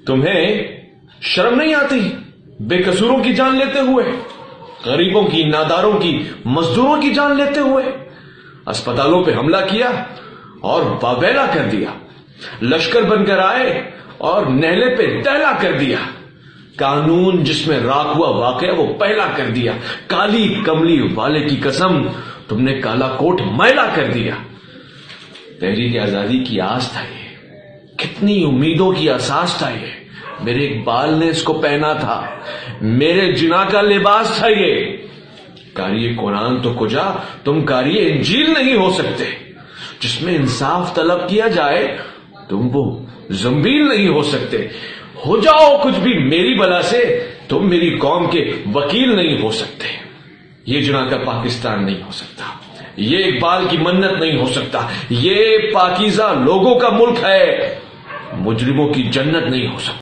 تمہیں شرم نہیں آتی بے قصوروں کی جان لیتے ہوئے، غریبوں کی، ناداروں کی، مزدوروں کی جان لیتے ہوئے؟ اسپتالوں پہ حملہ کیا اور واویلا کر دیا، لشکر بن کر آئے اور نیلے پہ دہلا کر دیا، قانون جس میں راکھ ہوا واقعہ وہ پہلا کر دیا، کالی کملی والے کی قسم تم نے کالا کوٹ میلا کر دیا۔ تحریک آزادی کی آس تھا یہ، کتنی امیدوں کی اساس تھا یہ، میرے اقبال نے اس کو پہنا تھا، میرے جنا کا لباس تھا یہ۔ قاری قرآن تو کجا تم قاری انجیل نہیں ہو سکتے، جس میں انصاف طلب کیا جائے تم وہ زنبیل نہیں ہو سکتے۔ ہو جاؤ کچھ بھی میری بلا سے، تم میری قوم کے وکیل نہیں ہو سکتے۔ یہ جنا کا پاکستان نہیں ہو سکتا، یہ اقبال کی منت نہیں ہو سکتا، یہ پاکیزہ لوگوں کا ملک ہے، مجرموں کی جنت نہیں ہو سکتا۔